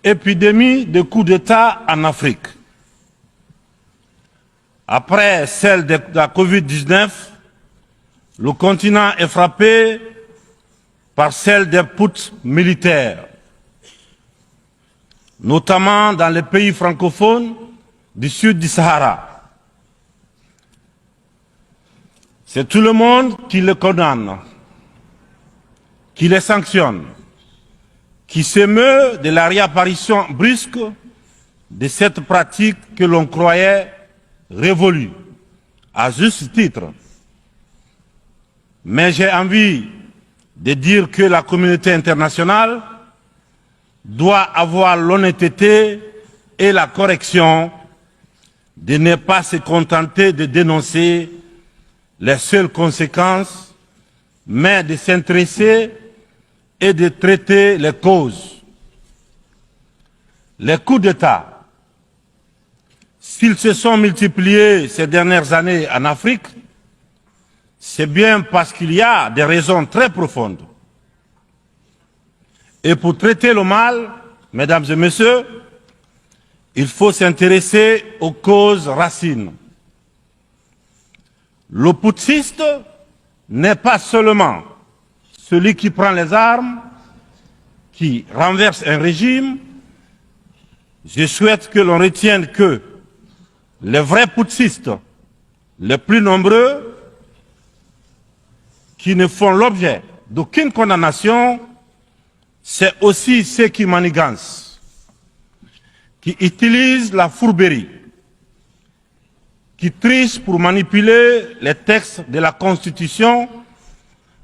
épidémie de coups d'État en Afrique. Après celle de la Covid-19, le continent est frappé par celle des putsch militaires, notamment dans les pays francophones du sud du Sahara. C'est tout le monde qui les condamne, qui les sanctionne, qui s'émeut de la réapparition brusque de cette pratique que l'on croyait révolue, à juste titre. Mais j'ai envie de dire que la communauté internationale doit avoir l'honnêteté et la correction de ne pas se contenter de dénoncer les seules conséquences, mais de s'intéresser et de traiter les causes. Les coups d'État, s'ils se sont multipliés ces dernières années en Afrique, c'est bien parce qu'il y a des raisons très profondes. Et pour traiter le mal, mesdames et messieurs, il faut s'intéresser aux causes racines. Le putschiste n'est pas seulement celui qui prend les armes, qui renverse un régime. Je souhaite que l'on retienne que les vrais putschistes, les plus nombreux, qui ne font l'objet d'aucune condamnation, c'est aussi ceux qui manigancent, qui utilisent la fourberie, qui trichent pour manipuler les textes de la Constitution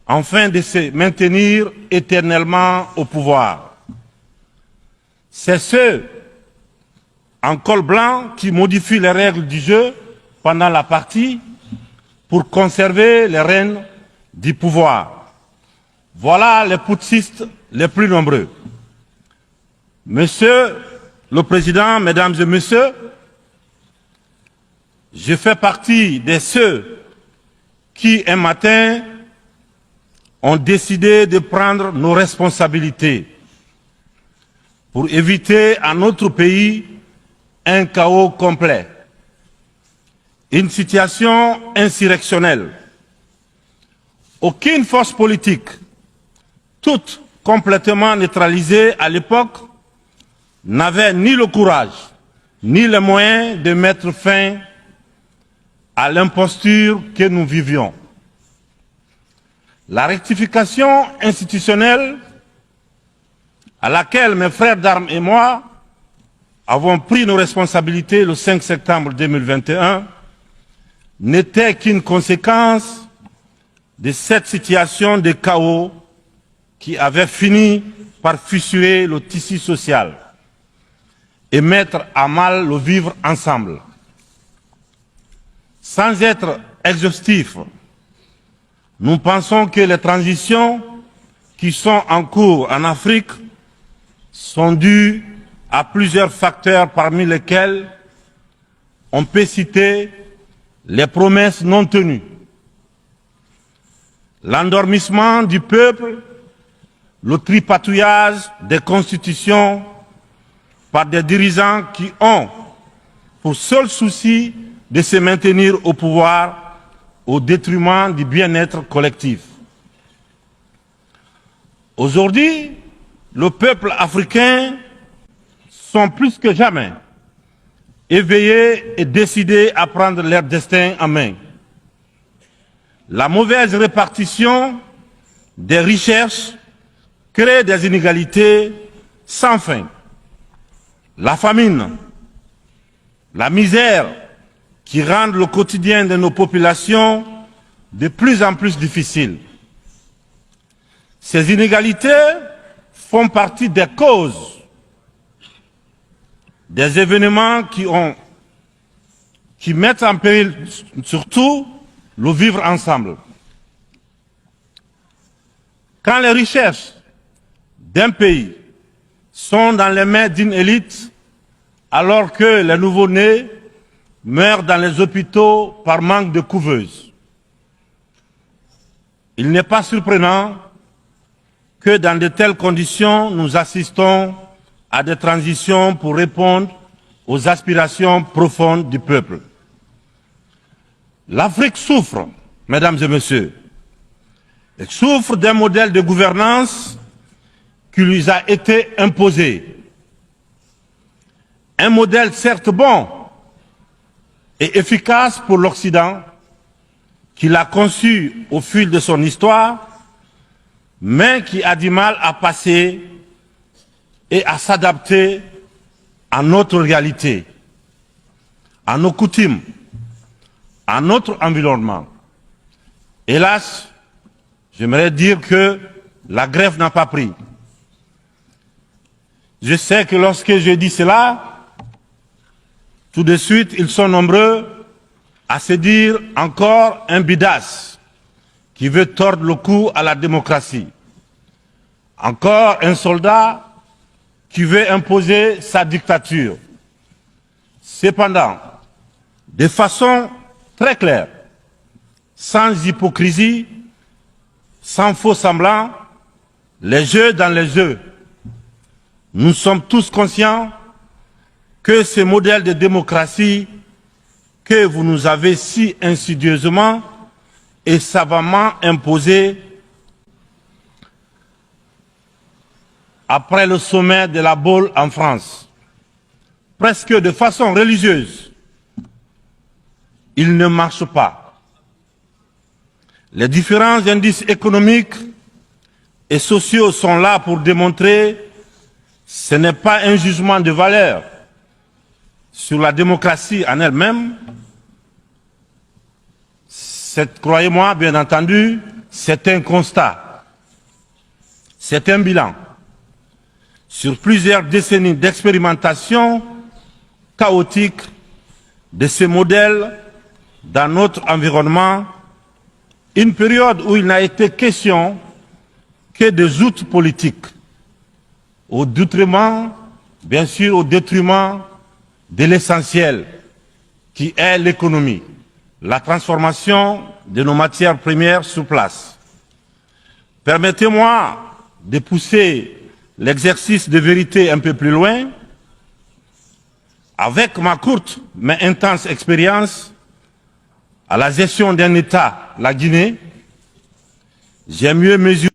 afin de se maintenir éternellement au pouvoir. C'est ceux en col blanc qui modifient les règles du jeu pendant la partie pour conserver les rênes du pouvoir. Voilà les putschistes les plus nombreux. Monsieur le Président, Mesdames et Messieurs, je fais partie de ceux qui, un matin, ont décidé de prendre nos responsabilités pour éviter à notre pays un chaos complet, une situation insurrectionnelle. Aucune force politique, toute complètement neutralisée à l'époque, n'avait ni le courage, ni les moyens de mettre fin à l'imposture que nous vivions. La rectification institutionnelle à laquelle mes frères d'armes et moi avons pris nos responsabilités le 5 septembre 2021 n'était qu'une conséquence de cette situation de chaos qui avait fini par fissurer le tissu social et mettre à mal le vivre ensemble. Sans être exhaustif, nous pensons que les transitions qui sont en cours en Afrique sont dues à plusieurs facteurs parmi lesquels on peut citer les promesses non tenues, l'endormissement du peuple, le tripatouillage des constitutions par des dirigeants qui ont pour seul souci de se maintenir au pouvoir au détriment du bien-être collectif. Aujourd'hui, le peuple africain sont plus que jamais éveillés et décidés à prendre leur destin en main. La mauvaise répartition des richesses crée des inégalités sans fin. La famine, la misère qui rendent le quotidien de nos populations de plus en plus difficile. Ces inégalités font partie des causes des événements qui mettent en péril surtout le vivre ensemble. Quand les richesses d'un pays sont dans les mains d'une élite, alors que les nouveau-nés meurent dans les hôpitaux par manque de couveuses, il n'est pas surprenant que dans de telles conditions, nous assistons à des transitions pour répondre aux aspirations profondes du peuple. L'Afrique souffre, mesdames et messieurs. Elle souffre d'un modèle de gouvernance qui lui a été imposé. Un modèle certes bon et efficace pour l'Occident, qu'il a conçu au fil de son histoire, mais qui a du mal à passer et à s'adapter à notre réalité, à nos coutumes, à notre environnement. Hélas, j'aimerais dire que la grève n'a pas pris. Je sais que lorsque je dis cela, tout de suite, ils sont nombreux à se dire encore un bidas qui veut tordre le cou à la démocratie. Encore un soldat qui veut imposer sa dictature. Cependant, de façon très claire, sans hypocrisie, sans faux semblant, les jeux dans les jeux, nous sommes tous conscients que ce modèle de démocratie que vous nous avez si insidieusement et savamment imposé après le sommet de la Baule en France, presque de façon religieuse, il ne marche pas. Les différents indices économiques et sociaux sont là pour démontrer que ce n'est pas un jugement de valeur sur la démocratie en elle-même. Croyez-moi, bien entendu, c'est un constat, c'est un bilan. Sur plusieurs décennies d'expérimentation chaotique de ces modèles dans notre environnement, une période où il n'a été question que de joutes politiques, au détriment, bien sûr, au détriment de l'essentiel, qui est l'économie, la transformation de nos matières premières sur place. Permettez-moi de pousser l'exercice de vérité un peu plus loin. Avec ma courte mais intense expérience à la gestion d'un État, la Guinée, j'ai mieux mesuré